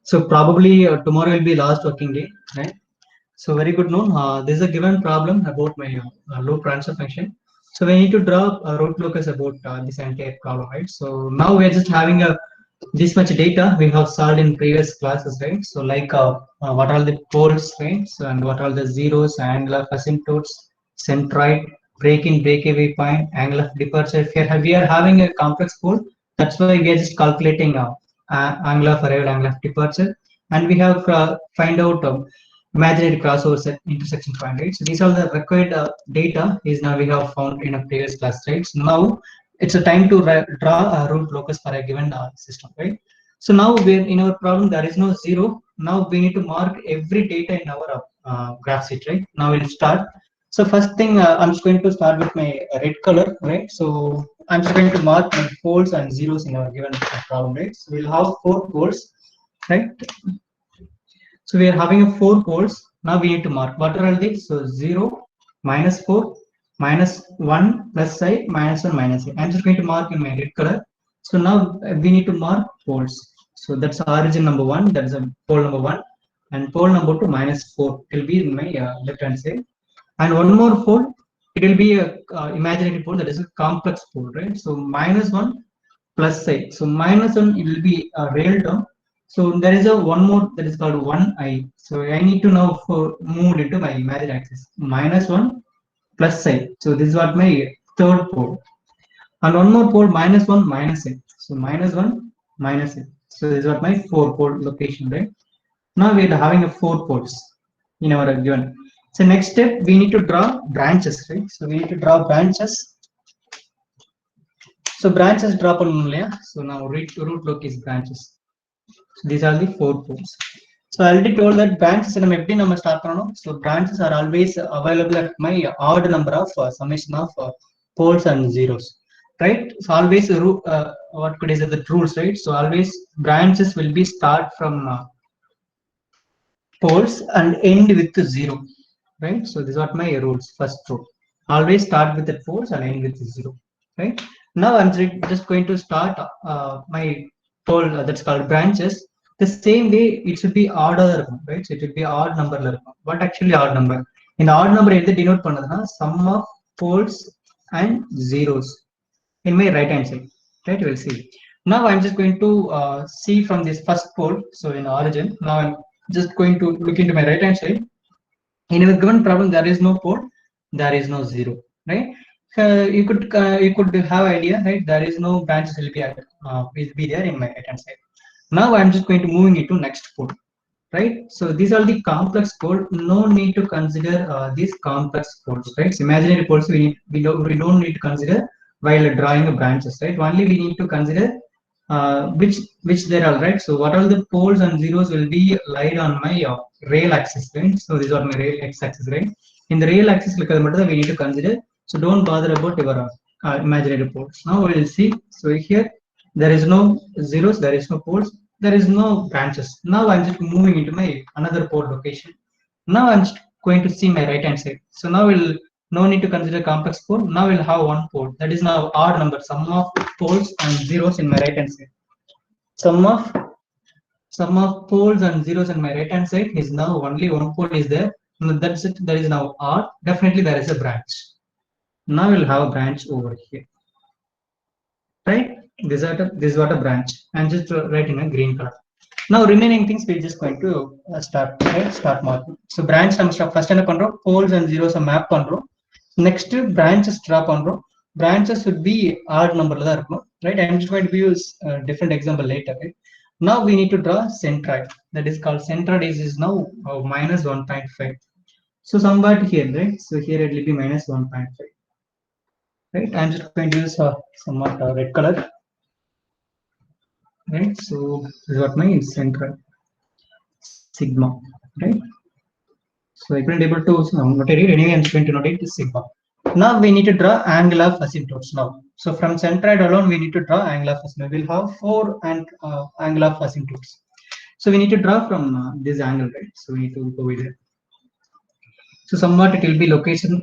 So probably tomorrow will be last working day, right? So very good noon. This is a given problem about my loop transfer function. So we need to draw a root locus about this entire problem, right? So now we are just having a this much data we have solved in previous classes, right? So like what are the poles, right? So and what are the zeros, angle of asymptotes, centroid, break in, break away point, angle of departure. If we are having a complex pole, that's why we are just calculating angle of arrival, angle of departure, and we have find out imaginary crossover set intersection point, right? So these are the required data is now we have found in a previous class, right? So now it's a time to draw a root locus for a given system, right? So now we're in our problem there is no zero. Now we need to mark every data in our graph sheet, right? Now we'll start. So first thing I'm just going to start with my red color, right? So I'm just going to mark my poles and zeros in our given problem, right? So we'll have 4 poles, right? So we are having a 4 poles. Now we need to mark what are all these. So 0, -4, -1, plus I, -1, minus I. I'm just going to mark in my red color. So now we need to mark poles. So that's origin number 1. That's a pole number 1, and pole number 2 -4 will be in my left hand side. And one more pole, it will be a imaginary pole, that is a complex pole, right? So -1 plus I. So -1 it will be a real term. So there is a one more that is called 1i. So I need to now move it into my imaginary axis. -1 plus I. So this is what my third pole. And one more pole -1 minus I. So -1 minus I. So this is what my 4 pole location, right? Now we are having a 4 poles in our given. So next step we need to draw branches, right? So we need to draw branches. So branches drop on only. So now root locus branches. So these are the 4 poles. So I already told that branches in எப்படி நம்ம start பண்ணனும். So branches are always available at my odd number of summation of poles and zeros, right? So always what could I say the rules, right? So always branches will be start from poles and end with 0, right? So these are my rules. First rule, always start with the poles and end with 0, right? Now I'm just going to start my pole that's called branches. The same way it should be order, right? So it will be odd number. What actually odd number? In odd number எது denote பண்ணதுன்னா sum of poles and zeros in my right hand side, right? We'll see. Now I'm just going to see from this first pole. So in origin, now I'm just going to look into my right hand side. In a given problem there is no pole, there is no zero, right? You could have idea, right? There is no branches will be there in my right hand side. Now I'm just going to moving into next pole, right? So these are the complex pole. No need to consider these complex poles, right? So imaginary poles we don't need to consider while drawing a branches, right? Only we need to consider which there are, right? So what are the poles and zeros will be laid on my real axis, right? So these are my real x-axis, right? In the real axis we need to consider. So don't bother about your imaginary poles. Now we will see. So here there is no zeros, there is no poles, there is no branches. Now I'm just moving into my another pole location. Now I'm just going to see my right hand side. So now we'll no need to consider complex pole. Now we'll have one pole, that is now odd number, sum of poles and zeros in my right hand side. Sum of poles and zeros in my right hand side is now only one pole is there. That's it. That is now odd. Definitely there is a branch. Now we'll have a branch over here, right? This is what a branch. I'm just writing a green color. Now remaining things we're just going to start marking. So branch நம்ம first என்ன பண்றோம், poles and zeros map பண்றோம். Next branches draw பண்றோம். Branches should be odd numberல தான் இருக்கும், right? I'm just going to use a different example later, right? Now we need to draw centroid. That is called centroid is now -1.5. So somewhat here, right? So here it will be -1.5, right? I'm just going to use somewhat red color, right? So this is what my centroid sigma, right? So I couldn't able to notate it. Anyway, I'm just going to notate the sigma. Now we need to draw angle of asymptotes now. So from centroid alone, we need to draw angle of asymptotes. We'll have 4 angle of asymptotes. So we need to draw from this angle, right? So we need to go with it. So somewhat it will be location.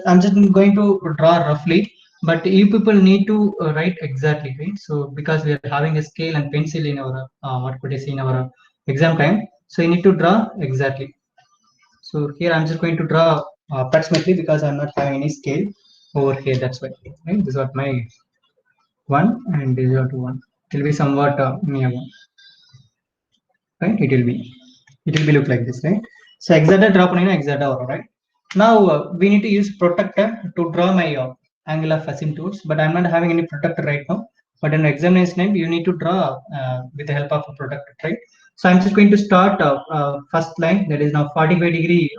I'm just going to draw roughly, but you people need to write exactly, right? So because we are having a scale and pencil in our what could I say in our exam time. So you need to draw exactly. So here I'm just going to draw approximately because I'm not having any scale over here. That's why. Right? This is what my one and this is what one. It will be somewhat near one. Right? It will be look like this, right? So exact drop on exact over, right? Now we need to use protector to draw my angle of asymptotes, but I'm not having any protector right now. But in examination time, you need to draw with the help of a protector, right? So I'm just going to start first line, that is now 45-degree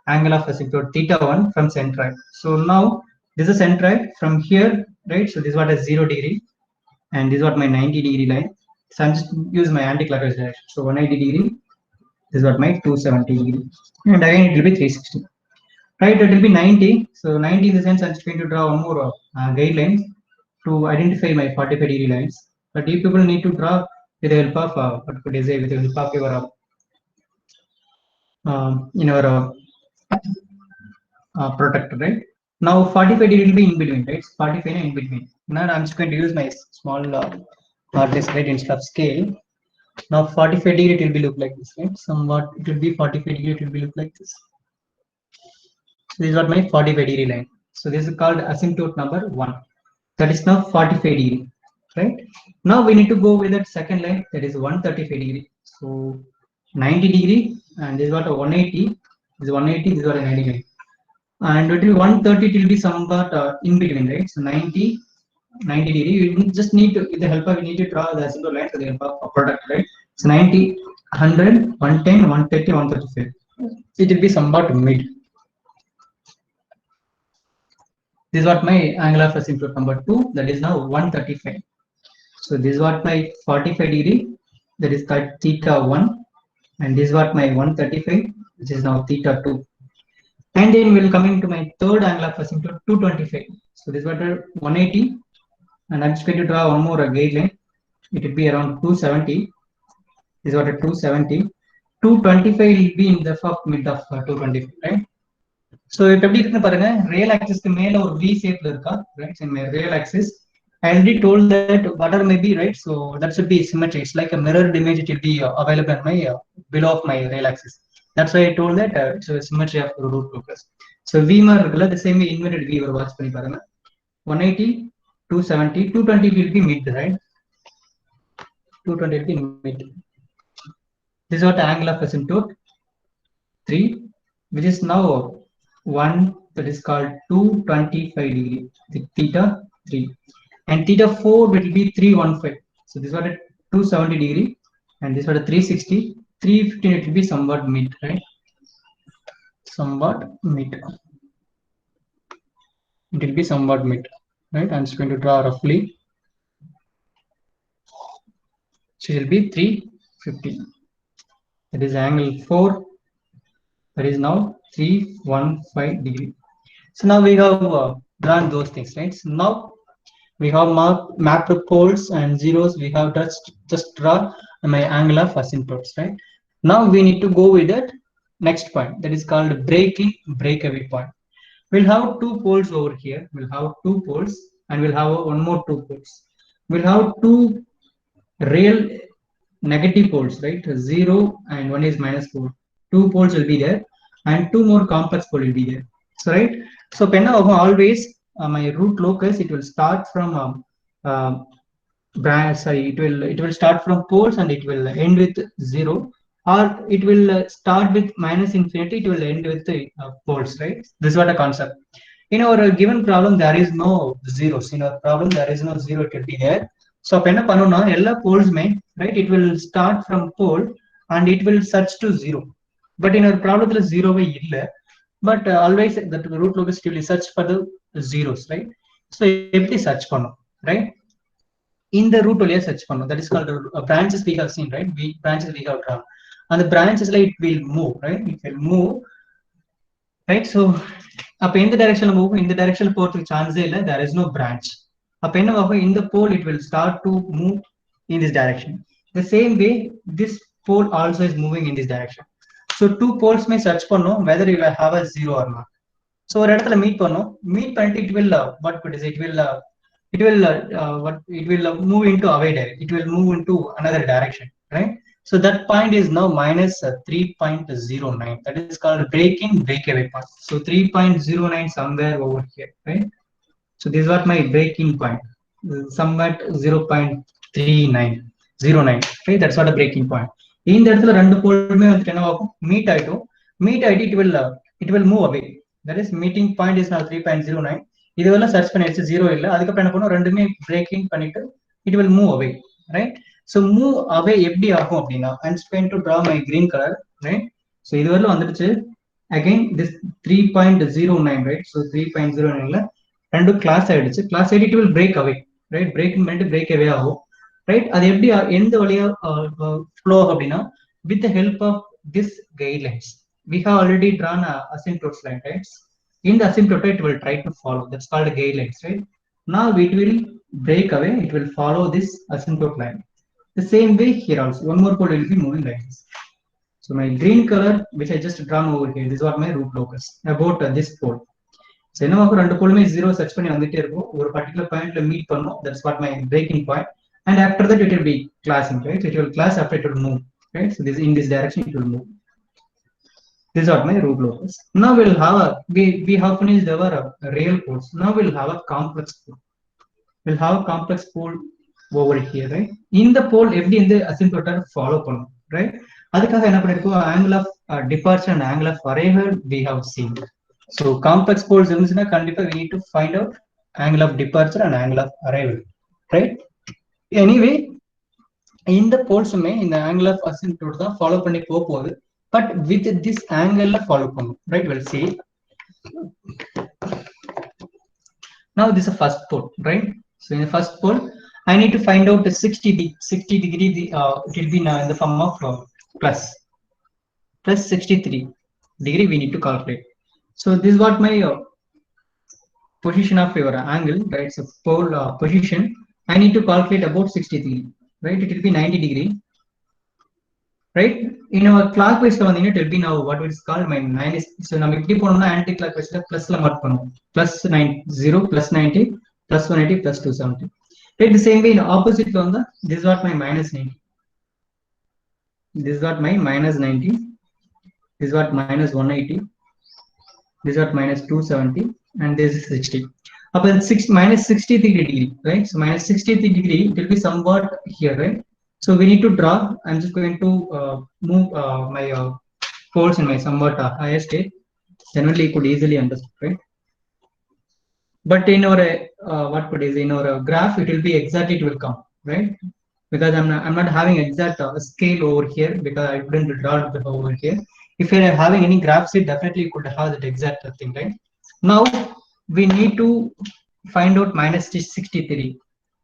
angle of asymptote theta 1 from centroid. So now this is centroid from here, right? So this is what is 0 degree, and this is what my 90-degree line. So I'm just use my anti-clockwise direction. So 180-degree, this is what my 270-degree, and again it will be 360. Right, it will be 90. So 90 in the sense I'm just going to draw one more guidelines to identify my 45-degree lines. But you people need to draw with the help of what could I say, with the help of your in your protector, right? Now 45 degree will be in between, right? 45 in between. Now I'm just going to use my small hard disk, right, instead of scale. Now 45 degree it will be look like this, right? Somewhat it will be 45 degree, it will be look like this. So this is what my 45-degree line. So this is called asymptote number 1. That is now 45-degree, right? Now we need to go with that second line, that is 135-degree. So 90-degree, and this is what a 180. This is 180. This is what a 90-degree. And it will 130. It will be somewhat in between, right? So 90-degree. You just need to, with the help of, you need to draw the asymptote line for the help of a product, right? So 90, 100, 110, 130, 135. It will be somewhat mid. This is what my angle of asymptote number 2, that is now 135. So this is what my 45-degree, that is called theta 1, and this is what my 135, which is now theta 2. And then we'll coming to my third angle of asymptote 225. So this is what 180, and I'm just going to draw one more guideline. It will be around 270. This is what a 270. 225 will be in the mid of 225, right? So if எப்படி இருக்குன்னு பாருங்க, real axis க்கு மேல ஒரு V shape இருக்கா, right? In my real axis, I already told that whatever may be, right? So that should be symmetry. It's like a mirrored image. It will be available in my below of my real axis. That's why I told that it's a symmetry of root locus. So V மாதிரி இருக்குல்ல, the same way inverted V ஒரு watch பண்ணி பாருங்க. 180, 270, 220 will be mid, right? 220 will be mid. This is what the angle of asymptote 3, which is now 1, that is called 225-degree, the theta 3, and theta 4 will be 315. So this was a 270-degree, and this was a 360. 315 it will be somewhat mid, right? Somewhat mid. It will be somewhat mid, right? I'm just going to draw roughly. So it will be 350. That is angle 4. That is now 315-degree. So now we have drawn those things, right? So now we have mapped poles and zeros. We have just draw my angle of asymptotes, right? Now we need to go with that next point, that is called breaking breakaway point. We'll have 2 poles over here. We'll have 2 poles, and we'll have one more 2 poles. We'll have 2 real negative poles, right? 0 and 1 is -4. 2 poles will be there, and 2 more complex poles will be there. So right. So penna always my root locus, it will start from branch. Sorry, it will start from poles and it will end with 0, or it will start with -infinity. It will end with the poles, right? This is what a concept. In our given problem, there is no zeros. In our problem, there is no 0. It will be there. So penna panuna ella poles may, right? It will start from pole and it will search to 0. But in our problem, there is 0 illa. But always the root locus will search for the zeros, right? So எப்படி search பண்ணும், right? In the root வழியா search பண்ணும். That is called branches we have seen, right? Branches we have drawn. And the branches like it will move, right? It will move, right? So அப்ப எந்த direction move? In the direction போறதுக்கு chance இல்ல. There is no branch. அப்ப என்ன ஆகும்? In the pole it will start to move in this direction. The same way this pole also is moving in this direction. So 2 poles may search பண்ணும் whether you will have a 0 or not. So ஒரு இடத்துல meet பண்ணும். Meet பண்ணிட்டு it will what could is it will move into away direction. It will move into another direction, right? So that point is now minus 3.09. That is called break-in, breakaway point. So 3.09 somewhere over here, right? So this is what my break-in point, somewhat 0.3909, right? That's what a breaking point. In that ரெண்டு போலுமே வந்து என்ன ஆகும், meet ஆயிடும். Meet ஆயிட்டு it will move away. That is meeting point is now 3.09. இதுவெல்லாம் search பண்ணிடுச்சு, 0 இல்ல. அதுக்கப்புறம் என்ன பண்ணும், ரெண்டுமே breaking பண்ணிட்டு it will move away, right? So move away எப்படி ஆகும் அப்படின்னா, I'm going to draw my green color, right? So இதுவரையிலும் வந்துடுச்சு. Again this 3.09, right? So 3.09 ல ரெண்டு கிளாஸ் ஆயிடுச்சு. கிளாஸ் ஆயிட்டு it will break away, right? breaking பண்ணிட்டு break away ஆகும், right? அது எப்படி எந்த வழியா flow ஆகும் அப்படின்னா, with the help of this guidelines. We have already drawn a asymptotes line, right? In the asymptote it will try to follow, that's called a guidelines, right? Now it will break away, it will follow this asymptote line. The same way here also, one more pole will be moving like this. So my green color which I just drawn over here, this is what my root locus about this pole. So என்ன ஆகும், ரெண்டு போலுமே 0 search பண்ணி வந்துட்டே இருக்கும், ஒரு particular பாயிண்ட்ல meet பண்ணும். That's what my breaking point. And after that it will be classing, right? It will class, after it will move, right? So this in this direction it will move. This is what my root locus. Now we'll have we have finished our real poles. Now we'll have a complex pole. We'll have a complex pole over here, right? In the pole எப்படி இந்த asymptote follow பண்ணும், right? அதுக்காக என்ன பண்ணிருக்கோம், angle of departure and angle of arrival we have seen. So complex poles இருந்துச்சுன்னா கண்டிப்பா we need to find out angle of departure and angle of arrival, right? Anyway இந்த போல்ஸுமே இந்த angle of asymptote தான் follow பண்ணி போகுது, but with this angle follow பண்ணும், right? We'll see. Now this is a first pole, right? So in the first pole I need to find out the 60 degree, it will be now in the form of plus 63 degree we need to calculate. So this is what my position of your angle, right? So pole position I need to calculate about 60 degree, right? It will be 90 degree, right? In our clockwise la vandinga it will be now what is called my 90. So நம்ம இப்படி போனோம்னா anti clockwise ல plus ல mark பண்ணுவோம், plus 0 plus 90 plus 180 plus 270, right? The same way in opposite la vanda, this is what my minus 90, this is what my minus 90, this is what minus 180, this is what minus 270, and this is 60. Up in minus 63 degree, right? So minus 63 degree it will be somewhat here, right? So we need to draw. I'm just going to move my poles in my somewhat higher state. Generally you could easily understand, right? But in our in our graph it will be exactly, it will come, right? Because I'm not having exact scale over here because I couldn't draw it over here. If you're having any graph sheet, definitely you could have that exact thing, right? Now we need to find out minus 63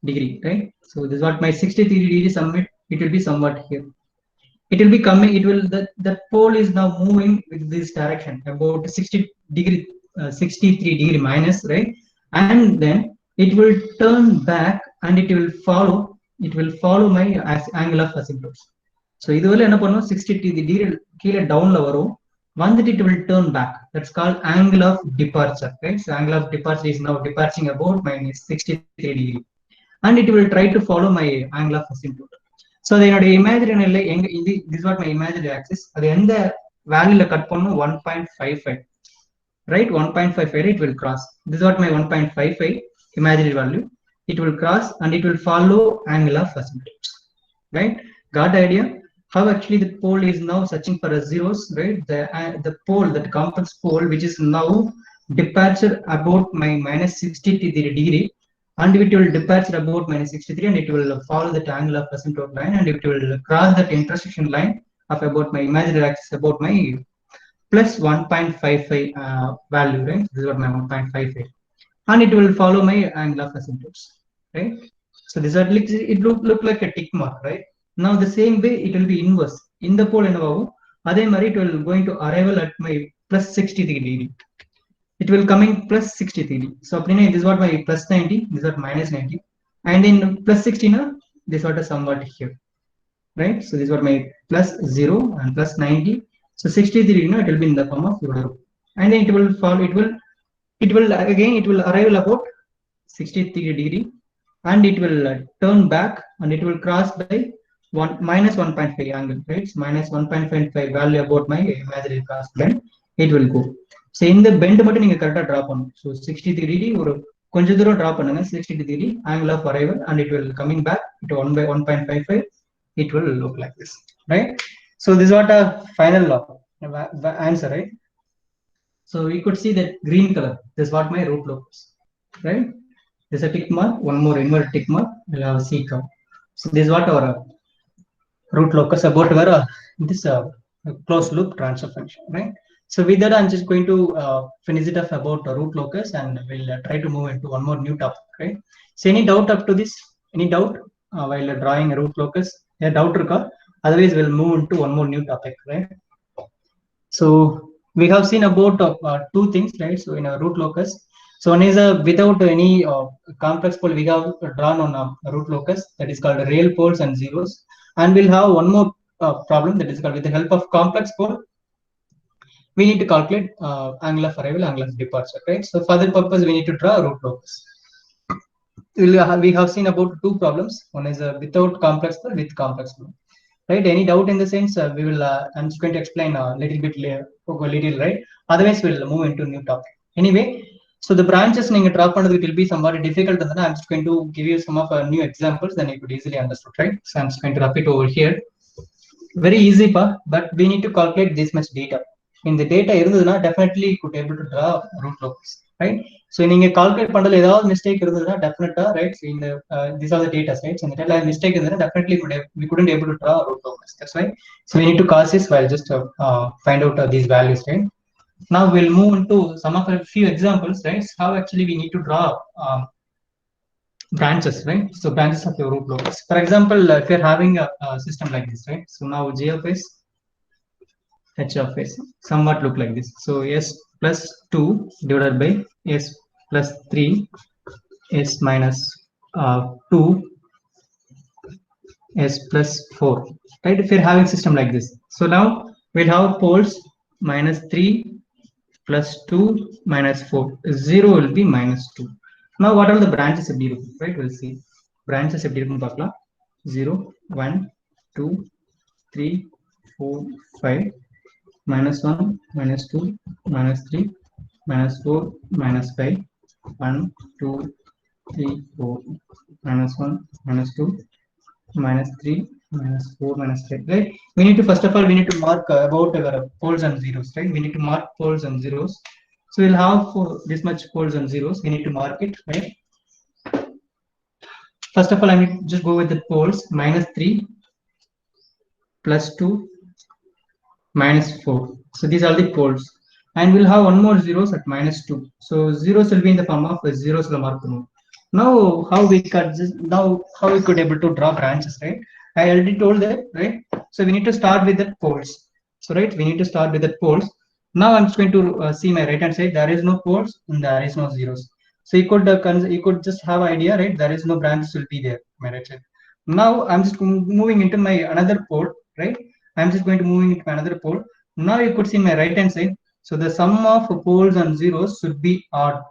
degree, right? So this is what my 63 degree summit, it will be somewhat here. It will be coming, it will, that pole is now moving with this direction about 60 degree, 63 degree minus, right? And then it will turn back and it will follow my angle of asymptotes. So இதுவரை என்ன பண்ணும், 60 degree கீழே டவுன்ல வரும், வந்துட்டு it will turn back. That's called angle of departure, right? So angle of departure is now departing about minus 63 degree, and it will try to follow my angle of asymptote. So என்னோட imaginary எங்க இது, this is what my imaginary axis, அது எந்த வேல்யூல cut பண்ணும், 1.55, right? 1.55 it will cross. This is what my 1.55 imaginary value, it will cross and it will follow angle of asymptote, right? Got the idea how actually the pole is now searching for a zeros, right? The pole, that complex pole which is now departure about my minus 63 degree, and it will departure about minus 63 and it will follow the angle of asymptote line, and it will cross that intersection line of about my imaginary axis about my plus 1.55 value, right? This is what my 1.55, and it will follow my angle of asymptotes, right? So this it look like a tick mark, right? Now the same way it will be inverse. In the pole enavagum adhe mari it will going to arrival at my plus 63 degree, it will coming plus 63 degree. So appadina this is what my plus 90, this is what minus 90, and in plus 60 na this what is somewhat here, right? So this is what my plus 0 and plus 90. So 63 na it will be in the form of euro, and then it will follow, it will again it will arrival about 63 degree, and it will turn back and it will cross by 1.5 angle, right? So minus 1.5 value about my imaginary cross bend, it will go. So in the bend மட்டும் நீங்க கரெக்டா draw பண்ணணும். So 60 degree ஒரு கொஞ்ச தூரம் draw பண்ணுங்க, 60 degree angle of arrival, and it will coming back to 1/1.55. It will look like this, right? So this is what a final answer, right? So we could see that green color. This is what my root locus, right? There's a tick mark, one more inverted tick mark, we'll have a C curve. So this is what our root locus about where this closed loop transfer function, right? So with that, I'm just going to finish it off about root locus, and we'll try to move into one more new topic, right? So any doubt up to this? Any doubt while drawing a root locus? Yeah, doubt irukka? Otherwise, we'll move into one more new topic, right? So we have seen about two things, right? So in a root locus, so one is without any complex pole, we have drawn on a root locus that is called real poles and zeros, and we'll have one more problem that is called with the help of complex pole. We need to calculate angle of arrival, angle of departure, right? So for that purpose, we need to draw a root locus. We have seen about two problems. One is without complex pole, with complex pole. Right? Any doubt in the sense? We will. I'm just going to explain a little bit later, right? Otherwise, we'll move into new topic. Anyway, so the branches you draw it will be somewhat difficult. I'm just going to give you some of new examples, then you could easily understand, right? So I'm just going to wrap it over here. Very easy, but we need to calculate this much data. In the data, definitely you could able to draw root locus, right? So in a calculate bundle, mistake definitely, right? So in the these are the data, right? So in the data mistake definitely we couldn't able to draw root locus. That's why. So we need to cause this while just find out these values, right? Now we'll move into some of a few examples, right? So how actually we need to draw branches, right? So branches of your root locus. For example, if you're having a system like this, right? So now G of S, H of S somewhat look like this. So S plus 2 divided by S plus 3, S minus 2, S plus 4, right? If you're having system like this. So now we'll have poles minus 3 plus 2 minus 4. 0 will be minus 2. Now what are the branches of D, right? We'll see. Branches of D 0, 1, 2, 3, 4, 5. Minus 1, minus 2, minus 3, minus 4, minus 5, 1, 2, 3, 4, minus 1, minus 2, minus 3, minus 4, minus 5, right? We need to, first of all, we need to mark about our poles and zeros, right? We need to mark poles and zeros. So we'll have this much poles and zeros. We need to mark it, right? First of all, I need to just go with the poles. Minus 3, plus 2, minus 4. So these are the poles, and we'll have one more zeros at minus 2. So zeros will be in the form of zeros. Now how we could able to draw branches, right? I already told that, right? So we need to start with the poles. So right, we need to start with the poles. Now I'm just going to see my right hand side. There is no poles and there is no zeros. So you could just have idea, right? There is no branches will be there, my right side. Now I'm just moving into my another pole, right? I'm just going to move into another pole. Now you could see my right hand side. So the sum of poles and zeros should be odd.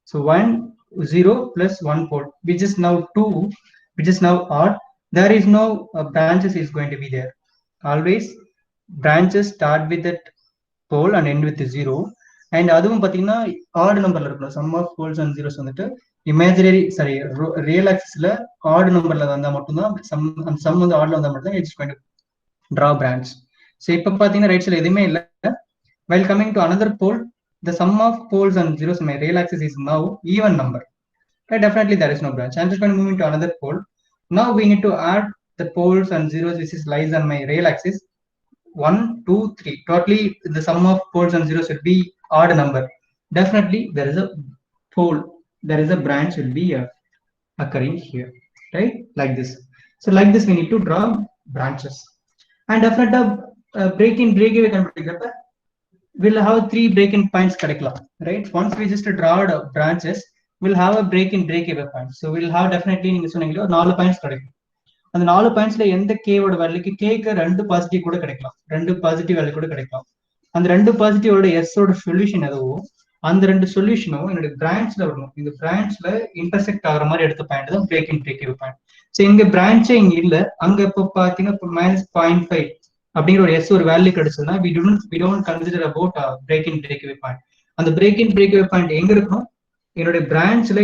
So 1, 0 plus 1 pole, which is now 2, which is now odd. There is no branches is going to be there. Always branches start with that pole and end with the 0. And aduvum pathina odd number la irukku. Sum of poles and zeros vandu imaginary real axis la odd number la vandha mattum da sum vandu odd la vandha mattum it's going to draw branch. So ipo pathina right side edume illa. While coming to another pole, the sum of poles and zeros in my real axis is now even number, right? Definitely there is no branch. I'm just going to move into another pole. Now we need to add the poles and zeros which is lies on my real axis. 1, 2, 3. Totally the sum of poles and zeros should be odd number. Definitely there is a pole, there is a branch will be occurring here, right? Like this. So like this we need to draw branches. And definitely break-away computer, we'll have 3 break-in points, right? Once we just draw branches, we'll have a break-away point. So we'll have definitely 4 points. And 4 points la end k oda value k ku 2 positive kuda kedikalam, 2 positive value kuda kedikalam. And 2 positive oda s oda solution edho and 2 solution enoda branch la varum. In the branch la intersect agara mari edutha point da break-away point. So இங்க பிரான்ச்சே இங்க இல்ல, அங்க இப்போ பாத்தீங்கன்னா -0.5 அப்படிங்கிற ஒரு S ஒரு value கிடைச்சதுன்னா we don't consider about break in breakaway point. அந்த break in breakaway point எங்க இருக்கணும், என்னுடைய பிரான்ச்ல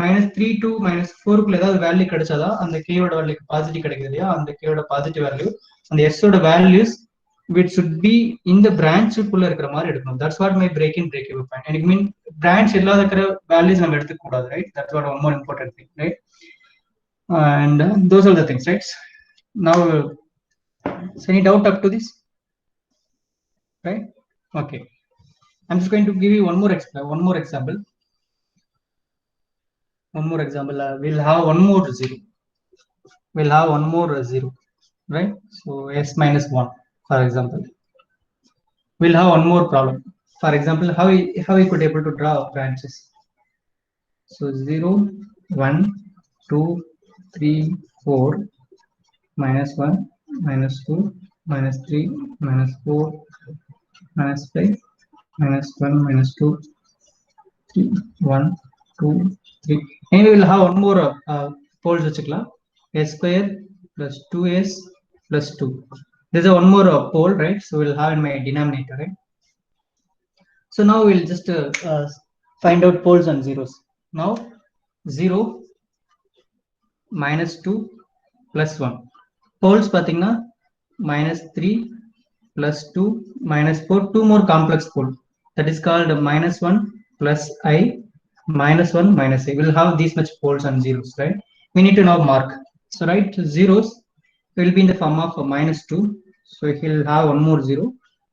-3 to -4க்குள்ள ஏதாவது வேல்யூ கிடைச்சாதான் அந்த கேயோட வேல்யூ பாசிட்டிவ் கிடைக்குது இல்லையா, அந்த கேயோட பாசிட்டிவ் வேல்யூ அந்த எஸ்ஸோட வேல்யூஸ் which should be இந்த பிரான்ச்சுக்குள்ள இருக்கிற மாதிரி எடுக்கணும். That's what my break in breakaway point. எனக்கு மீன் பிரான்ச் இல்லாத இருக்கிற வேல்யூஸ் நம்ம எடுத்துக்க கூடாது, right? That's what one more important thing, right? And those are the things, right? Now so any doubt up to this, right? Okay, I'm just going to give you one more example. We'll have one more zero, right? So s minus 1, for example. We'll have one more problem. For example, how we could able to draw branches. So 0 1 2 3 4 -1 -2 -3 -4 -5 -1 -2 3 1 2 3. And we will have one more poles vechikalam, s square plus 2s plus 2. There's a one more pole, right? So we'll have in my denominator, right? So now we'll just find out poles and zeros. Now 0 -2 plus 1. Poles pathina -3 plus 2 -4, two more complex pole, that is called -1 plus I -1 minus I. We'll have these much poles and zeros, right? We need to now mark. So right, zeros will be in the form of -2, so he'll have one more zero,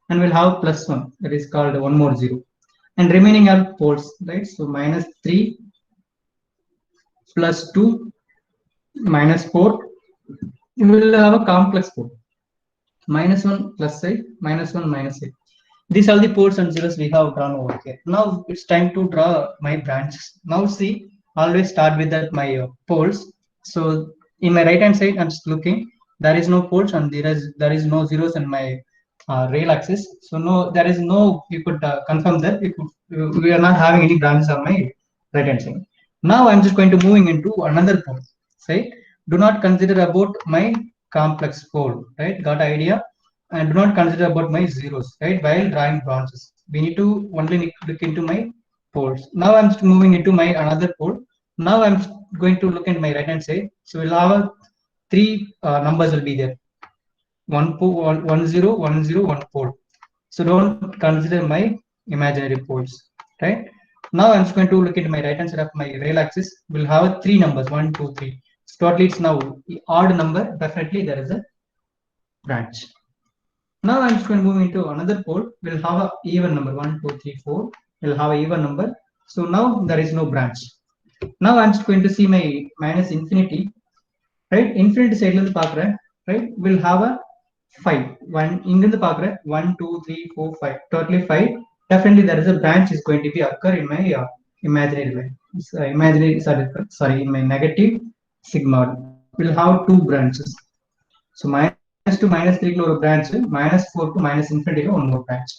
and we'll have +1, that is called one more zero, and remaining are poles, right? So -3 plus 2 -4, we will have a complex pole, -1 plus I -1 minus I. These are the poles and zeros we have drawn over here. Now it's time to draw my branches. Now see, always start with that my poles. So in my right hand side, I'm just looking, there is no poles and there is no zeros in my rail axis. So no, there is no, you could confirm that we are not having any branches on my right hand side. Now I'm just going to moving into another pole. Say, do not consider about my complex pole, right? Got idea? And do not consider about my zeros, right? While drawing branches, we need to only look into my poles. Now I'm moving into my another pole. Now I'm going to look at my right hand side. So we'll have three numbers will be there. One pole, 1 0 1 0 1 pole. So don't consider my imaginary poles, right? Now I'm just going to look at my right hand side of my rail axis. We'll have three numbers, 1 2 3. So totally it's now odd number. Definitely there is a branch. Now I'm just going to move into another pole. We'll have an even number, 1 2 3 4. We'll have an even number. So now there is no branch. Now I'm just going to see my minus infinity, right? Infinity side la paakren, right? We'll have a 5. One inga paakren, 1 2 3 4 5, totally 5. Definitely there is a branch is going to be occur in my imaginary line. Sorry, in my negative sigma. We'll have two branches. So -2 -3 ஒரு branch, -4 to -infinity one more branch.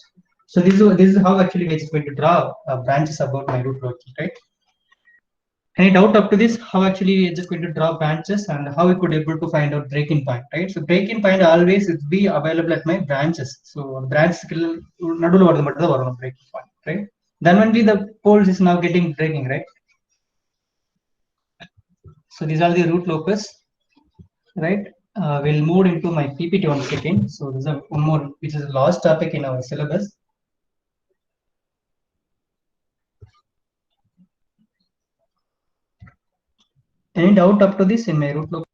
So this is how actually we are going to draw branches about my root locus, right? Any doubt up to this, how actually we are just going to draw branches and how we could able to find out breaking point, right? So breaking point always it be available at my branches. So branch nadula varudhu mattum da varum breaking point, right? Then only the poles is now getting breaking, right? So these are the root locus, right? We'll move into my PPT one second. So there's one more, which is the last topic in our syllabus. Any doubt up to this in my root locus?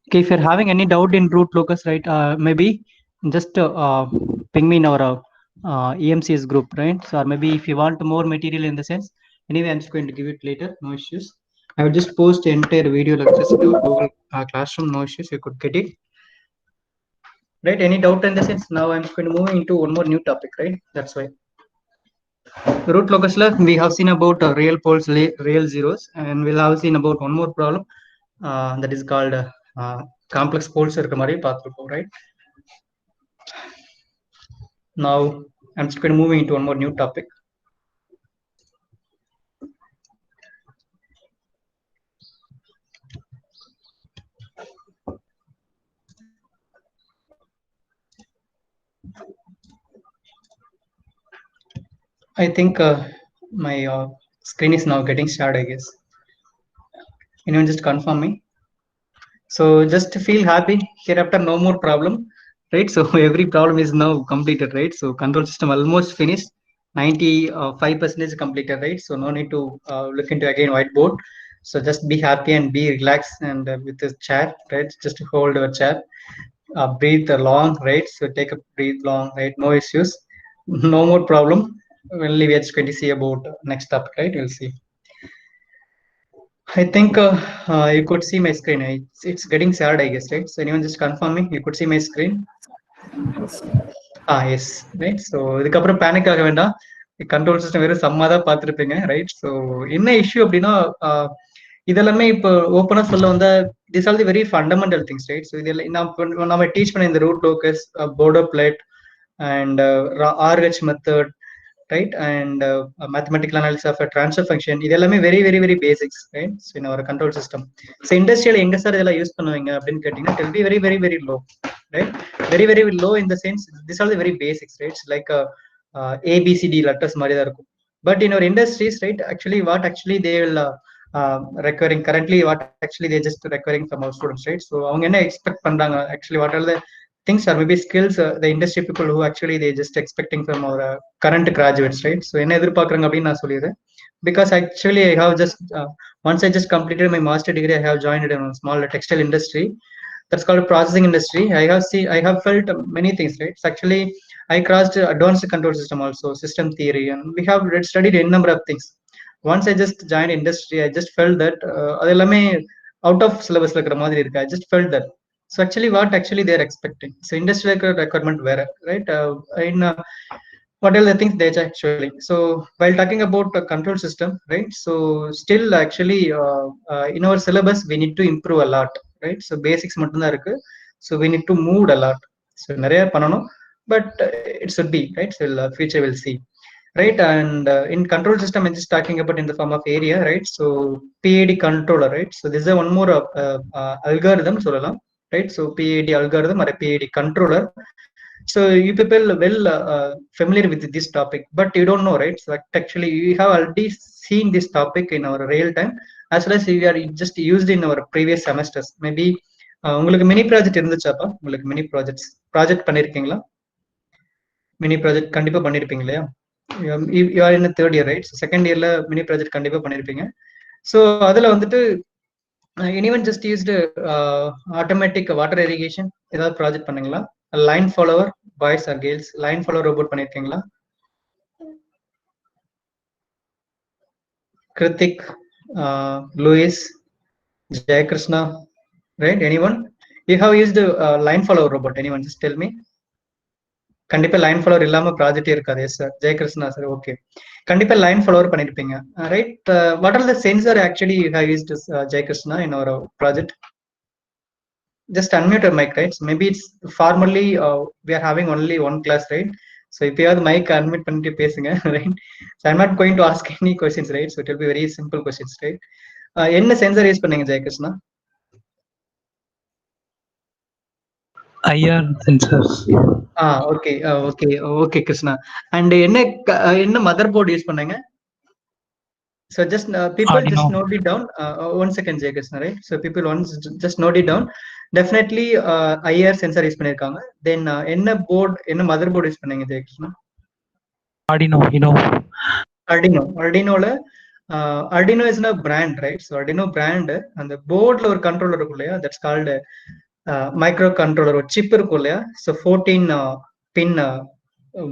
Okay, if you're having any doubt in root locus, right, maybe just ping me in our EMCS group, right? So, or maybe if you want more material in the sense, anyway, I'm just going to give it later, no issues. I would just post the entire video lectures to Google Classroom, no issues, you could get it. Right, any doubt in the sense? Now I'm just going to move into one more new topic, right? That's why. Root locus, we have seen about real poles, real zeros, and we'll have seen about one more problem that is called complex poles இருக்க மாதிரி பார்த்துருக்கோம், right? Now I'm just going to move into one more new topic. I think my screen is now getting shared, I guess. Anyone just confirm me? So just to feel happy, hereafter no more problem, right? So every problem is now completed, right? So control system almost finished, 95% completed, right? So no need to look into again whiteboard. So just be happy and be relaxed, and with the chair, right? Just hold your chair, breathe long, right? So take a breathe long, right? No issues, no more problem. Only we are just going to see about next topic, right? We'll see. I think you could see my screen. It's getting shared, I guess, right? So anyone just confirm me? You could see my screen? Yes, right. So இதுக்கப்புறம் panic ஆக வேண்டாம். Control system வெறும் சம்மா தான் பார்த்துருப்பீங்க, right? So என்ன issue அப்படின்னா, இதெல்லாமே இப்போ ஓப்பனா சொல்ல வந்த this all the very fundamental things, right? So இதெல்லாம் நம்ம டீச் பண்ண இந்த root locus, Bode plot and RH method, right? And mathematical analysis of a transfer function, இதெல்லாமே very very very basics, right? So in our control system. So industrial எங்க sir இதெல்லாம் use பண்ணுவீங்க அப்படின்னு கேட்டீங்கன்னா, it will be very very very low, right? Very very low in the sense these are the very basics, right? It's like ABCD letters மாதிரி தான் இருக்கும். But in our industries, right, actually what actually they will requiring currently, what actually they just requiring from our students, right? So அவங்க என்ன expect பண்றாங்க, actually what are the things or maybe skills the industry people who actually they just expecting from our current graduates, right? So என்ன எதிர்பார்க்கறாங்க அப்படின்னு நான் சொல்லிடுறேன். Because actually I have just once I just completed my master degree, I have joined in a small textile industry that's called processing industry. I have felt many things, right? So actually I crossed advanced control system also, system theory, and we have studied a number of things. Once I just joined industry, I just felt that அதெல்லாமே out of syllabus இருக்கிற மாதிரி இருக்கு. I just felt that. So actually what actually they are expecting, so industrial requirement where, right? In what are the things they actually, so while talking about a control system, right? So still actually in our syllabus we need to improve a lot, right? So basics மட்டும் தான் இருக்கு. So we need to move a lot. So நிறைய பண்ணணும், but it should be, right? So future will see, right? And in control system I'm just talking about in the form of area, right? So PID controller, right? So this is one more algorithm சொல்லலாம், right? So PID algorithm or a PID controller. So you people well familiar with this topic, but you don't know, right? So actually you have already seen this topic in our real time, as well as we are just used in our previous semesters. Maybe உங்களுக்கு mini project இருந்துச்சாப்பா? உங்களுக்கு mini project பண்ணிருக்கீங்களா? Mini project கண்டிப்பா பண்ணிருப்பீங்க இல்லையா? You are in the third year, right? So second yearல mini project கண்டிப்பா பண்ணிருப்பீங்க. So அதுல வந்துட்டு anyone just used automatic water irrigation ஏதாவது ப்ராஜெக்ட் பண்ணீங்களா? Line follower, boys or girls, line follower robot பண்ணிருக்கீங்களா? Kiruthik, Louis, Jayakrishna, right? Anyone? You have used line follower robot? Anyone just tell me? கண்டிப்பா line follower இல்லாம ப்ராஜெக்டே இருக்காது. Yes sir, Jayakrishna sir, okay. கண்டிப்பா line follower பண்ணிருப்பீங்க, right? What are the sensor actually you have used Jayakrishna in our project? Just unmute your mic, right? So maybe it's formally we are having only one class, right? So if you have the mic unmute பண்ணிட்டு பேசுங்க, right? So I'm not going to ask any questions, right? So it will be very simple questions, right? என்ன sensor use பண்ணீங்க Jayakrishna? IR sensors. Okay okay okay Krishna. And என்ன mother board use பண்ணீங்க? So just people Arduino. Just note it down. 1 second, Jaykrishna, right? So people once just note it down. Definitely IR sensor use பண்ணிருக்காங்க. Then என்ன board, என்ன mother board use பண்ணீங்க Jayakrishna? Arduino. Arduinoல Arduino is a brand, right? So Arduino brand, அந்த போர்ட்ல ஒரு controller இருக்கும் இல்லையா, that's called micro controller. ஒரு சிப் இருக்கும் இல்லையா, so 14 pin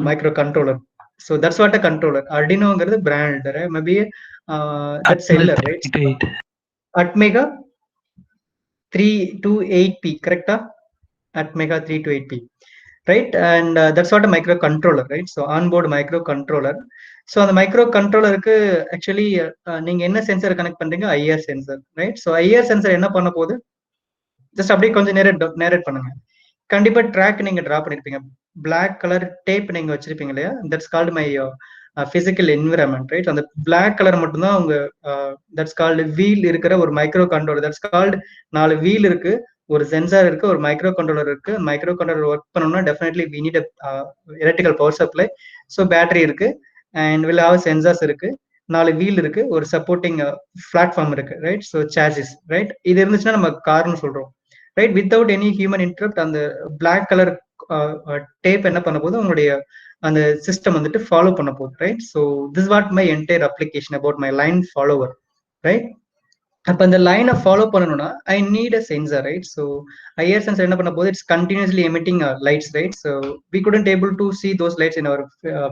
micro controller. So that's what a controller. Arduinoங்கிறது brand, right? Maybe that seller, right? Atmega 328P, correct? Atmega 328P, right? And that's what a microcontroller, right? So onboard microcontroller. So அந்த மைக்ரோகண்ட்ரோலருக்கு actually நீங்க என்ன sensor connect பண்றீங்க? IR sensor, right? So IR sensor என்ன பண்ண போகுது? Just அப்படியே கொஞ்சம் narrate பண்ணுங்க. கண்டிப்பா ட்ராக் நீங்க டிரா பண்ணிருப்பீங்க. பிளாக் கலர் டேப் நீங்க வச்சிருப்பீங்க இல்லையா, that's called my physical environment, right? அந்த பிளாக் கலர் மட்டும்தான் உங்க தட்ஸ் கால்டு வீல் இருக்கிற ஒரு micro controller. That's called 4 wheel இருக்கு, ஒரு சென்சார் இருக்கு, ஒரு மைக்ரோ கண்ட்ரோலர் இருக்கு. மைக்ரோ கண்ட்ரோலர் ஒர்க் பண்ணணும்னா definitely we need electrical power supply. So battery இருக்கு அண்ட் வில் ஹாவ் சென்சார்ஸ் இருக்கு, 4 வீல் இருக்கு, ஒரு சப்போர்ட்டிங் பிளாட்ஃபார்ம் இருக்கு, ரைட்? So charges, right? இது இருந்துச்சுன்னா நம்ம கார்னு சொல்றோம், ரைட்? வித்தவுட் எனி ஹியூமன் இன்டரப்ட் அந்த பிளாக் கலர் டேப் என்ன பண்ண போது உங்களுடைய அந்த சிஸ்டம் வந்துட்டு ஃபாலோ பண்ண போகுது, right? So this what my entire application about my line follower, right? அப்ப அந்த லைனை ஃபாலோ பண்ணணும்னா I need a sensor, right? So IR sensor என்ன பண்ண போது it's continuously emitting lights, right? So we couldn't able to see those lights in our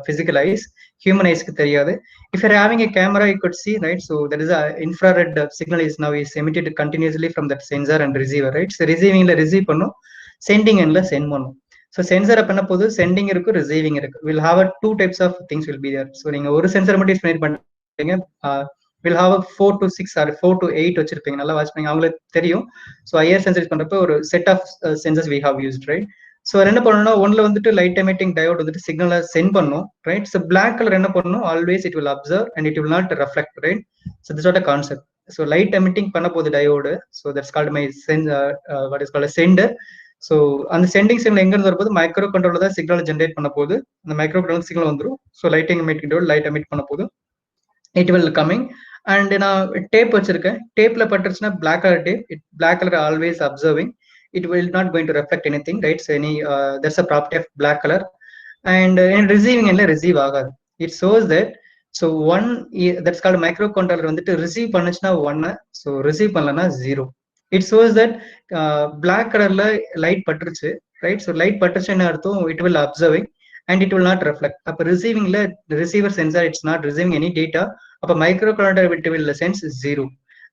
physical eyes, human ஐஸ்க்கு தெரியாது. If you're having a camera you could see, right? So there is a infrared signal is now is emitted continuously from that sensor and receiver, right? So receiving la receive பண்ணும், sending end la send பண்ணும். So sensor பண்ண போது sending இருக்கு, receiving இருக்கு. We'll have a two types of things will be there. So நீங்க ஒரு sensor மட்டும் use பண்ணிருப்பீங்க, we'll have a 4 to 6 or 4 to 8 வச்சிருப்பீங்க, நல்லா வாட்ச் பண்ணீங்க, அவங்களுக்கு தெரியும். ஸோ ஐஆர் சென்சர் யூஸ் பண்றப்ப ஒரு set of sensors we have used, right? So என்ன பண்ணணும்னா ஒன்ல வந்துட்டு லைட் எமிட்டிங் டயோட் வந்துட்டு சிக்னலை சென்ட் பண்ணும், ரைட்? ஸோ பிளாக் கலர் என்ன பண்ணணும், always it will observe and it will not reflect, right? So this what a concept. So light emitting பண்ண போது diode, so that's called my what is called centre. So அந்த sending signal எங்க இருந்து வரும்போது micro controller தான் signal generate பண்ண போது, அந்த மைக்ரோ கண்ட்ரோல் சிக்னல் வந்துடும். So lighting emitting diode light emit பண்ண போது இட் வில் கமிங். அண்ட் நான் டேப் வச்சிருக்கேன், டேப்ல பட்டுருச்சுன்னா black colour tape, black colour always observing, it will not going to reflect anything, right? So any there's a property of black color. And in receiving and receive agad, it shows that so one that's called microcontroller வந்துட்டு receive பண்ணுச்சுனா 1, so receive பண்ணலனா 0. it shows that black colorல light பட்டுருச்சு, right? So light பட்டுச்சுன்னா அர்த்தம் it will observing and it will not reflect. அப்ப receivingல receiver sensor it's not receiving any data, அப்ப microcontroller it will sense 0.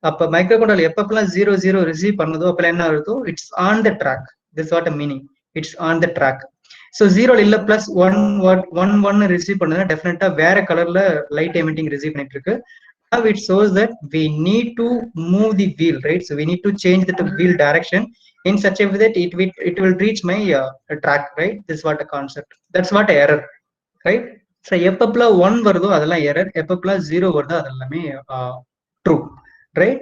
அப்ப micro controller எப்பப்பெல்லாம் 0 receive பண்ணுதோ அப்பெல்லாம் என்ன ஆகுதோ it's on the track. This what a meaning, it's on the track. So 0 இல்ல plus 1 receive பண்ணுதுன்னா டெஃபினட்டா வேற கலர்ல லைட் எமிட்டிங் ரிசீவ் பண்ணிட்டு இருக்கு. Now it shows that we need to move the wheel, right? So we need to change the wheel direction in such a way that it will reach my track, right? This is what a concept. That's what error, right? So எப்பப்பெல்லாம் 1 வருதோ அதெல்லாம் error, எப்பப்பெல்லாம் 0 வருதோ அதெல்லாமே true, right?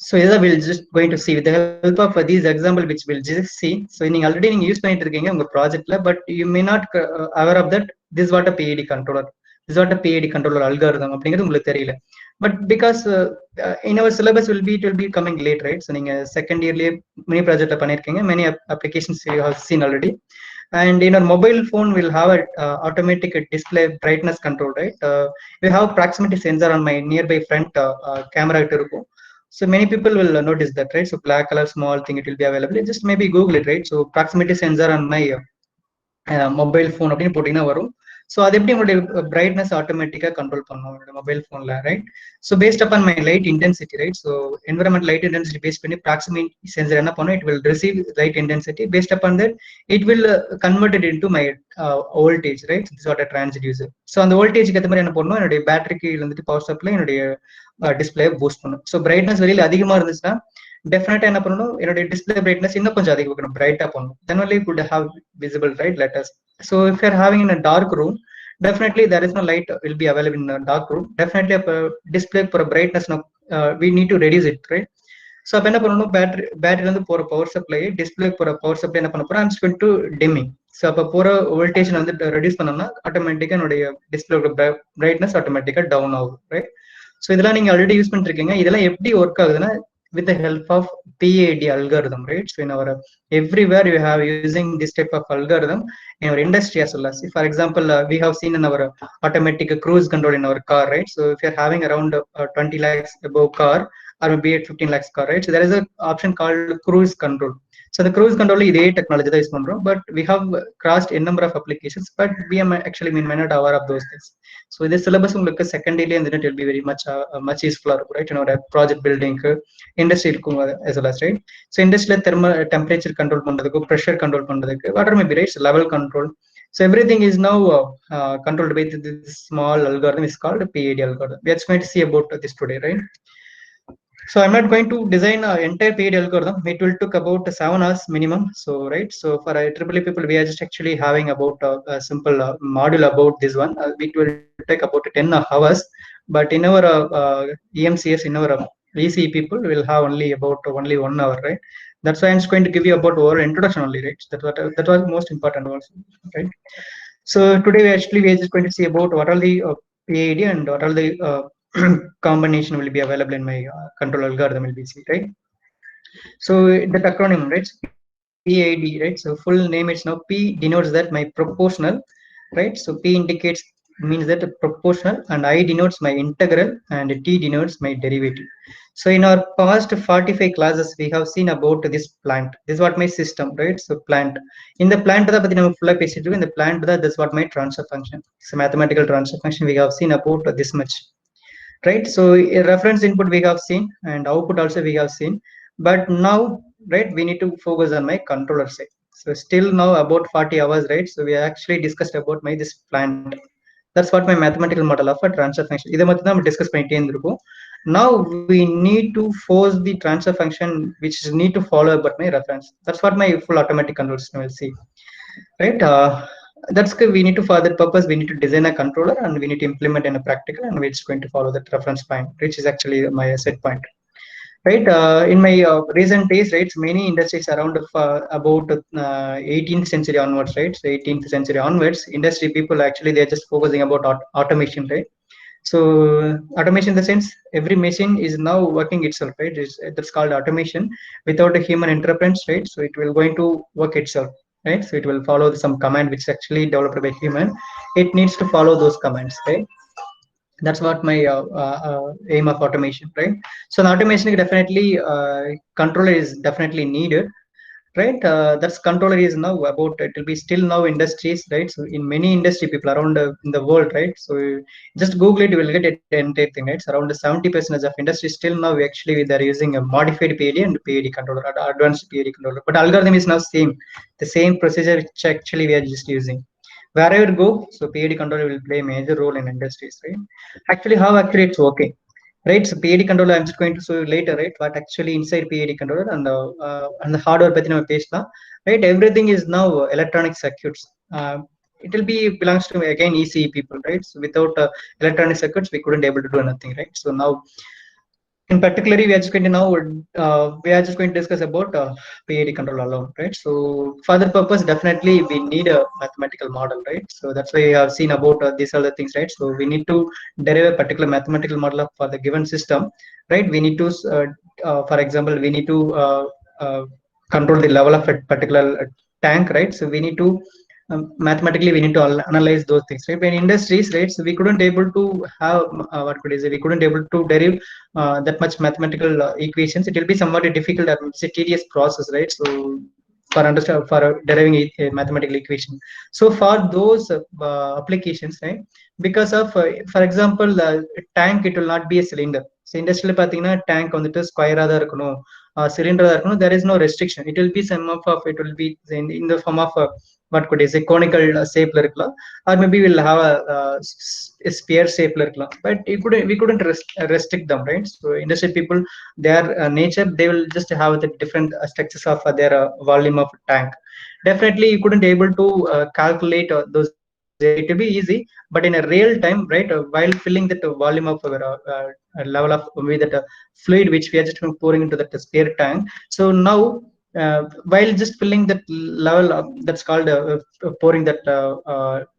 So we'll just going to see with the help of these example which we'll just see. So நீங்க already நீங்க use பண்ணிட்டு இருக்கீங்க உங்க ப்ராஜெக்ட்ல, but you may not aware of that this is what a PID controller, this is what a PID controller algorithm அப்படிங்கிறது உங்களுக்கு தெரியல. But because in our syllabus it will be coming late, right? So நீங்க second இயர்லயே mini ப்ராஜெக்ட்ல பண்ணிருக்கீங்க, many applications you have seen already. And in our mobile phone we'll have a automatic display brightness control, right? We have proximity sensor on my nearby front camera இருக்கும். So many people will notice that, right? So black color small thing it will be available, just maybe Google it, right? So proximity sensor on my mobile phone அப்படின்னு போட்டீங்கன்னா வரும். So அது எப்படி உங்களுடைய brightness ஆட்டோமேட்டிக்காக control பண்ணும் என்னோட mobile ஃபோனில், right? So based upon my light intensity, right? So environment light intensity base பண்ணி ப்ராக்சிமிட்டி சென்சர் என்ன பண்ணும், it will receive light intensity, based upon that it will converted into my voltage, right? This what a transducer. So அந்த வோல்டேஜ்க்கு ஏற்ற மாதிரி என்ன பண்ணணும், என்னுடைய பேட்டரிக்கு வந்துட்டு பவர் சப்ளை என்னுடைய டிஸ்பிளே பூஸ்ட் பண்ணும். ஸோ பிரைட்னஸ் வெளியில் அதிகமாக இருந்துச்சுன்னா டெஃபினட்டா என்ன பண்ணணும், என்னுடைய டிஸ்பிளே பிரைட்னஸ் இன்னும் கொஞ்சம் அதிகம் வைக்கணும், பிரைட்டா பண்ணணும். தென் only could have visible, right, letters. So if you are having in a dark room, definitely there is no light will be available in a dark room. Definitely a display for a brightness now we need to reduce it, right? So அப்ப என்ன பண்ணணும், பேட்டரில இருந்து போற power supply display போற power supply என்ன பண்ண போறோம், I'm spend to dimming. So அப்போ போற வோல்டேஜ் வந்து ரெடியூஸ் பண்ணோம்னா ஆட்டோமேட்டிக்கா என்னுடைய டிஸ்பிளேயோட பிரைட்னஸ் ஆட்டோமேட்டிக்கா டவுன் ஆகும், ரைட்? ஸோ இதெல்லாம் நீங்க ஆல்ரெடி யூஸ் பண்ணிட்டு இருக்கீங்க. இதெல்லாம் எப்படி ஒர்க் ஆகுதுன்னா with the help of PID algorithm, right? So in our everywhere you have using this type of algorithm in our industry as well as, for example, we have seen in our automatic cruise control in our car, right? So if you're having around 20 lakhs above car or maybe 15 lakhs car, right? So there is an option called cruise control. So the cruise control இதே technology தான் use பண்றோம், but we have crossed a number of applications, but we am actually may not aware of those things. So this syllabus உங்களுக்கு second இயர்ல இருந்து it will be very much useful, right? என்னோட project பில்டிங்க்கு industry இருக்கும் as well as, right? So இண்டஸ்ட்ரியில temperature control பண்றதுக்கு, pressure control பண்றதுக்கு, water maybe, right? Level control. So everything is now controlled by this small algorithm is called PID algorithm. We are going to see about this today, right? So I'm not going to design an entire paid algorithm. It will took about 7 hours minimum. So right. So for IEEE people, we are just actually having about a simple module about this one. It will take about 10 hours. But in our EMCS, in our ECE people will have only about only 1 hour, right? That's why I'm just going to give you about our introduction only, right? That was most important also, right? So today we are just going to see about what are the PID and what are the combination will be available in my control algorithm will be see, right? So that acronym, right? PID, right? So full name is now P denotes that my proportional, right? So P indicates means that proportional, and I denotes my integral, and T denotes my derivative. So in our past 45 classes, we have seen about this plant. This is what my system, right? So plant. In the plant, in the plant, that's what my transfer function. So mathematical transfer function we have seen about this much, right? So a reference input we have seen and output also we have seen, but now, right, we need to focus on my controller side. So still now about 40 hours, right? So we actually discussed about my this plant. That's what my mathematical model of a transfer function. இதை மட்டும் தான் discuss பண்ணிட்டே இருந்திருக்கும். Now we need to force the transfer function which is need to follow about my reference. That's what my full automatic control system will see, right? That's good. We need to, for that purpose, we need to design a controller and we need to implement in a practical, and we're just going to follow that reference point, which is actually my set point, right? In my recent days, right, so many industries around about 18th century onwards, right? So 18th century onwards, industry people actually they're just focusing about automation, right? So automation in the sense every machine is now working itself, right? That's called automation without a human interference, right? So it will going to work itself, right? So it will follow some command which is actually developed by human. It needs to follow those commands, right? That's what my aim of automation, right? So the automation is definitely controller is definitely needed, right? That's controller is now about, it will be still now industries, right? So in many industry people around in the world, right? So just google it, you will get it entire thing, right? So around 70% of industry still now actually they're using a modified PID and PID controller, advanced PID controller, but algorithm is now same, the same procedure which actually we are just using wherever go. So PID controller will play a major role in industries, right? Actually how accurate it's working, right? So PID controller I'm just going to show you later, right? What actually inside PID controller and the hardware பத்தி நம்ம பேசலாம், right? Everything is now electronic circuits. It will be belongs to again ECE people, right? So without electronic circuits we couldn't able to do anything, right? So now in particularly we are just going to now we are just going to discuss about PID control alone, right? So for that purpose definitely we need a mathematical model, right? So that's why we have seen about these other things, right? So we need to derive a particular mathematical model for the given system, right? We need to for example we need to control the level of a particular tank, right? So we need to mathematically we need to analyze those things, right? When industries, right, so we couldn't able to have what could I say, we couldn't able to derive that much mathematical equations. It will be somewhat a difficult, it's a tedious process, right? So for understand for deriving a mathematical equation. So for those applications, right, because of for example tank, it will not be a cylinder. So industrial pathina tank வந்துட்டு ஸ்கொயரா தான் இருக்கணும், சிலிண்டரா இருக்கணும், there is no restriction. It will be some of it will be in the form of what could I say, conical shape la irukkalam, or maybe we'll have a sphere shape la irukkalam, but we couldn't restrict them, right? So industry people, their nature, they will just have the different structures of their volume of tank. Definitely you couldn't able to calculate those. It will be easy, but in a real time, right, while filling that volume of level of with that fluid which we are just pouring into that spare tank. So now while just filling that level of, that's called pouring that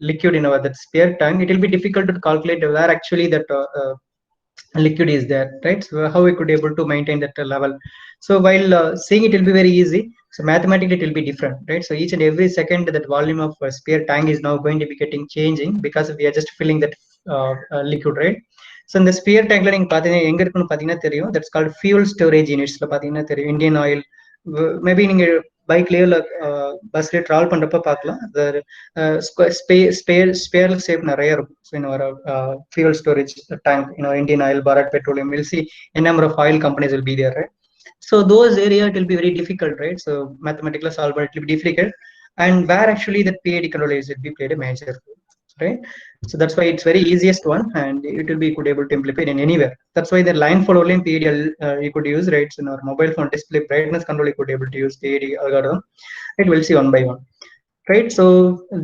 liquid in our that spare tank, it will be difficult to calculate where actually that liquid is there, right? So how we could able to maintain that level. So while seeing it will be very easy, so mathematically it will be different, right? So each and every second that volume of spare tank is now going to be getting changing because we are just filling that liquid, right? So in the sphere tank la neenga pathina enga irukonu pathina theriyum, that's called fuel storage units la pathina theriyum. Indian Oil, maybe நீங்க பைக்லயோ இல்ல பஸ்லயோ travel பண்றப்ப பார்க்கலாம், spare shape நிறைய இருக்கும். So இன்னொரு fuel storage tank, Indian Oil, Bharat Petroleum, we'll see a number of oil companies will be there, right? So those area it will be very difficult, right? So mathematical solver it will be difficult, and where actually that PID controller is will be played a major role. right? So that's why it's very easiest one, and it will be could able to implement in anywhere. That's why the line for only PDL you could use, right? So in our mobile phone display brightness control, you could able to use PAD algorithm. It will see one by one, right? So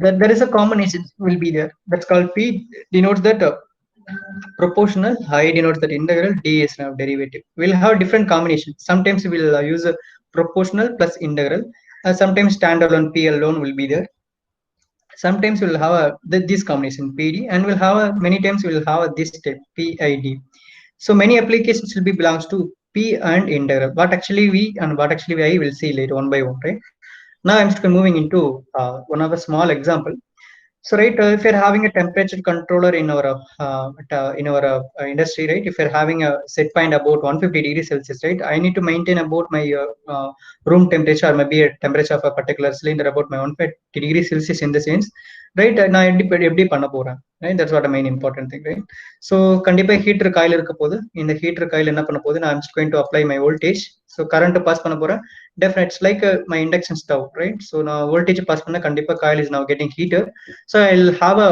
that there is a combination will be there. That's called P denotes that proportional, I denotes that integral, D is now derivative. We'll have different combinations. Sometimes we'll use a proportional plus integral. Sometimes standalone P alone will be there. Sometimes we'll have this combination PD, and we'll have many times we'll have this step PID. So many applications will be belongs to P and integral. What actually we and what actually I will see later one by one, right? Now I'm just moving into one of a small example. So right, if you're having a temperature controller in our industry, right? If you're having a set point about 150 degrees Celsius, right? I need to maintain about my room temperature, or maybe a temperature of a particular cylinder about my 150 degrees Celsius in the sense, right? நான் எப்படி பண்ண போறேன், right? That's what the main important thing, right? So கண்டிப்பா heater coil இருக்க போது, இந்த heater coil என்ன பண்ண போது, I'm just going to apply my voltage. So current pass பண்ண போறேன். Definitely it's like my induction stove, right? So now voltage pass பண்ண கண்டிப்பா coil is now getting heated. So I'll have a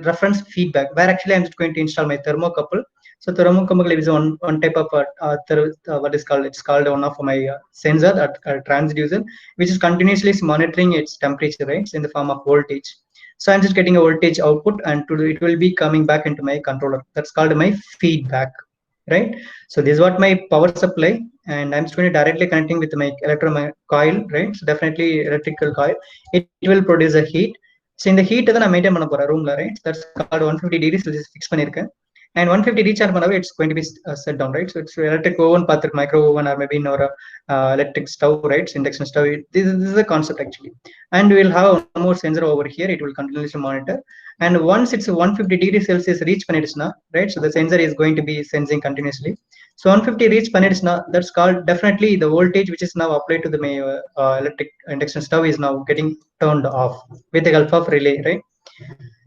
reference feedback where actually I'm just going to install my thermocouple. So thermocouple is one type of what is called, it's called one of my sensor, transducer, which is continuously monitoring its temperature, right? In the form of voltage. So I'm just getting a voltage output, and it will be coming back into my controller. That's called my feedback, right? So this is what my power supply, and I'm just going to directly connecting with my coil, right? So definitely electrical coil, it will produce a heat. So in the heat தான் நான் maintain பண்ண போறேன் ரூம்ல, right? That's called 150 degrees Celsius fix பண்ணிருக்கேன். And 150 recharge பண்ணவே it's going to be set down, right? So it's electric oven, பார்த்திருக்க micro oven, or maybe in our electric stove, right? Induction stove. This is the concept actually. And we'll have one more sensor over here. It will continuously monitor. And once it's 150 degrees Celsius reach பண்ணிடுச்சுனா, right? So the sensor is going to be sensing continuously. So 150 reach பண்ணிடுச்சுனா, that's called definitely the voltage which is now applied to the electric induction stove is now getting turned off with the help of relay, right?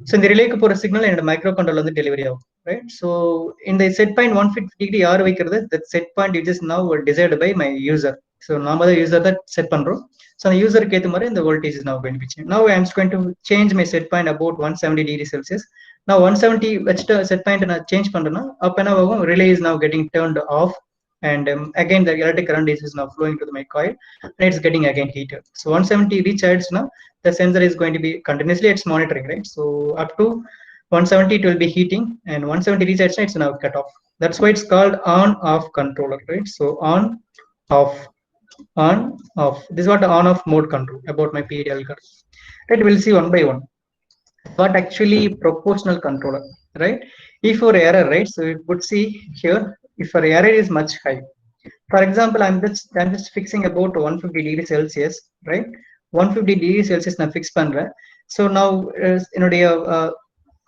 So in the relay போற signal என்னோட micro controller வந்து delivery ஆகும், right? So in the set point 150 degree யார் வைக்கிறது, that set point it is now decided by my user. So நாம தான் user that set பண்றோம். So the user க்கு ஏத்த மாதிரி the voltage is now going to be changed. Now I am going to change my set point about 170 degrees Celsius. Now 170 வச்சுட்டு set point நான் change பண்றேன்னா அப்ப என்ன ஆகும், relay is now getting turned off, and again the electric current is now flowing to my coil, and it's getting again heated. So 170 reach now the sensor is going to be continuously it's monitoring, right? So up to 170 it will be heating, and 170 reach it's now cut off. That's why it's called on off controller, right? So on off, on off, this is what the on off mode control about my PID algorithm, right? We'll see one by one what actually proportional controller, right? If for error, right? So we would see here, if our error is much high, for example, I'm just fixing about 150 degrees Celsius, right? 150 degrees Celsius நான் fix பண்றேன். So now என்னுடைய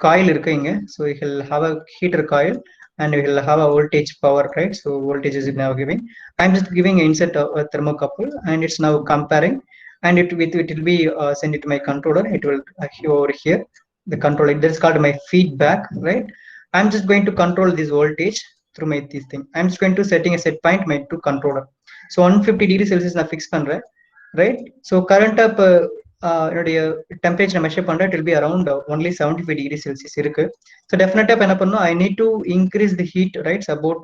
coil இருக்குங்க. So we will have a heater coil, and we will have a voltage power, right? So voltage is now giving. I'm just giving insert a thermocouple, and it's now comparing, and it will be send it to my controller. It will over here the controller. This is called my feedback, right? I'm just going to control this voltage through my this thing. I'm just going to setting a set point my to controller. So 150 degrees Celsius நான் fix பண்றேன், right? So current up என்னுடைய temperature measure பண்றேன், it will be around only 75 degrees Celsius இருக்கு. So definitely என்ன பண்ணணும், I need to increase the heat, right? So about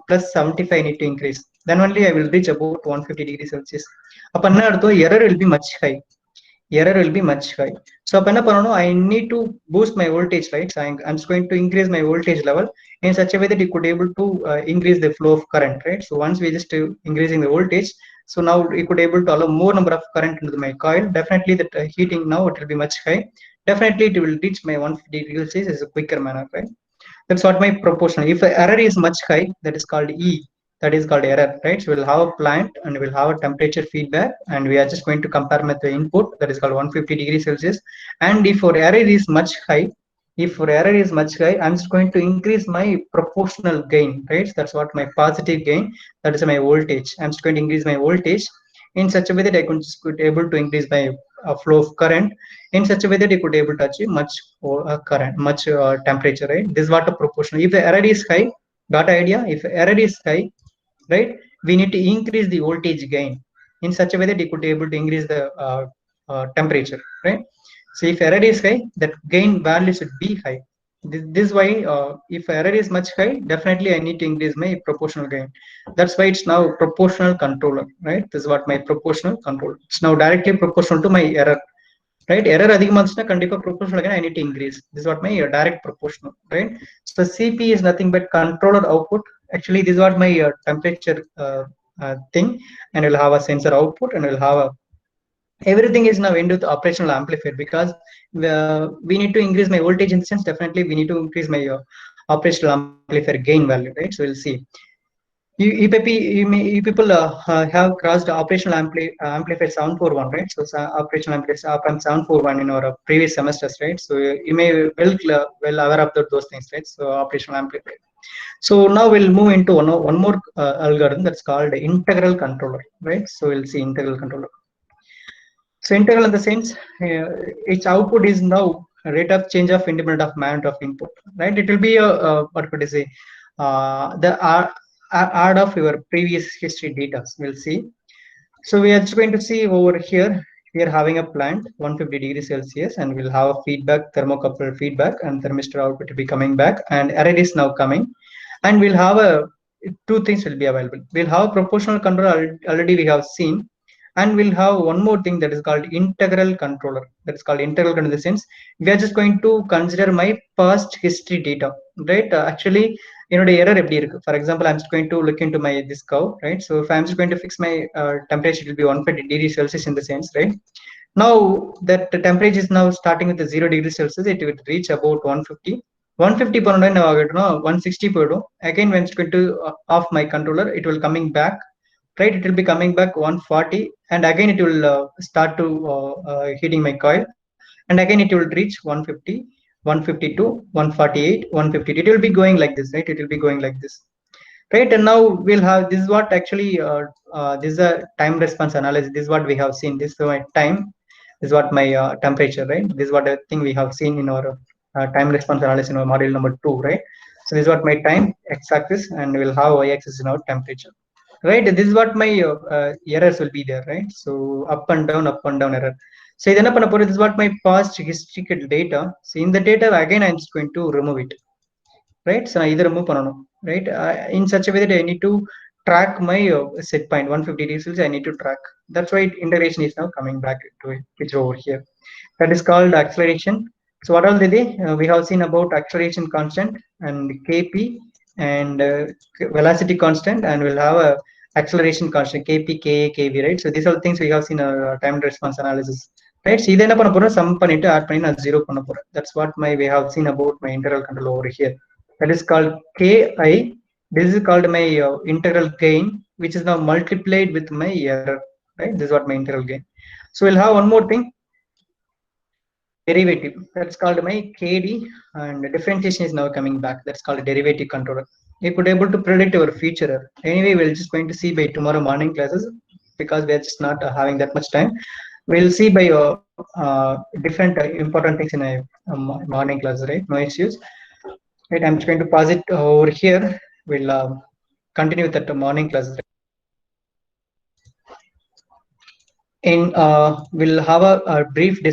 plus 75 I need to increase, then only I will reach about 150 degrees Celsius. அப்ப என்ன அர்த்தம், error will be much high. Error will be much high. So அப்ப என்ன பண்ணணும், I need to boost my voltage, right? So I'm just going to increase my voltage level in such a way that you could able to increase the flow of current, right? So once we just increasing the voltage, so now you could able to allow more number of current into my coil. Definitely that heating now it will be much high. Definitely it will reach my 150 degrees Celsius is a quicker manner, right? That's what my proportional. If the error is much high, that is called E. That is called error, right? So we'll have a plant, and we'll have a temperature feedback, and we are just going to compare with the input, that is called 150 degrees Celsius. And if our error is much high, I'm just going to increase my proportional gain, right? That's what my positive gain, that is my voltage. I'm just going to increase my voltage in such a way that I could able to increase my flow of current in such a way that you could able to achieve much current, much temperature, right? This is what a proportional. If the error is high, got idea? If error is high, right, we need to increase the voltage gain in such a way that you could able to increase the temperature, right? So if error is high, that gain value should be high. This is why if error is much high, definitely I need to increase my proportional gain. That's why it's now proportional controller, right? This is what my proportional control. It's now directly proportional to my error, right? Error அதிகமா இருந்துச்சுன்னா கண்டிப்பா proportional again I need to increase. This is what my direct proportional, right? So CP is nothing but controller output. Actually, this is what my temperature thing, and we'll have a sensor output, and we'll have a everything is now into the operational amplifier, because we need to increase my voltage in the sense, definitely we need to increase my operational amplifier gain value, right? So we'll see. You people have crossed operational amplifier 741, right? So operational amplifier op-amp 741 in our previous semesters, right? So you may well aware of those things, right? So operational amplifier. So now we'll move into one more algorithm that's called integral controller, right? So we'll see integral controller. So integral in the sense, its output is now rate of change of independent of amount of input, right? It will be a what could I say, the add of your previous history data. We'll see. So we are just going to see over here. We are having a plant 150 degrees Celsius, and we'll have a feedback, thermocouple feedback, and thermistor output will be coming back, and array is now coming, and we'll have a two things will be available. We'll have proportional control already we have seen, and we'll have one more thing that is called integral controller. That is called integral controller in the sense we are just going to consider my past history data, right? Actually, error எப்படி இருக்கு. For example, I'm just going to look into my this curve, right? So if I'm just going to fix my temperature, it will be 150 degrees Celsius in the sense, right? Now that the temperature is now starting with the 0 degrees Celsius, it will reach about 150. 150 போனோம்னா என்ன ஆகிடும்னா 160 போயிடும். Again, when it's going to off my controller, it will coming back, right? It will be coming back 140, and again it will start to heating my coil, and again it will reach 150, 152, 148, 150. It will be going like this, right? It will be going like this, right? And now we'll have this is what actually this is a time response analysis. This is what we have seen. This is my time. This is what my temperature, right? This is what I think we have seen in our time response analysis in our module number 2, right? So this is what my time x-axis, and we'll have y-axis in our temperature, right? This is what my errors will be there, right? So up and down error. So this is what my past historical data. So in the data again I'm just going to remove it, right? So either remove pananum, right? In such a way that I need to track my set point 150 degrees Celsius. I need to track. That's why integration is now coming back to it, which is over here. That is called acceleration. So what all did we have seen about acceleration constant and kp, and velocity constant, and we'll have a acceleration constant kp, ka, kv, right? So these are things we have seen time response analysis, right? So இதை என்ன பண்ண போறோம், sum பண்ணிட்டு add பண்ணி நான் 0 பண்ண போறேன். That's what we have seen about my integral control over here. That is called ki. This is called my integral gain, which is now multiplied with my error, right? This is what my integral gain. So we'll have one more thing, derivative. That's called my kd, and differentiation is now coming back. That's called a derivative controller. You could able to predict our future error. Anyway, we're just going to see by tomorrow morning classes, because we're just not having that much time. We'll see by different important things in a morning class, right? No issues, right? I'm just going to pause it over here. We'll continue with that morning class. In we'll have a brief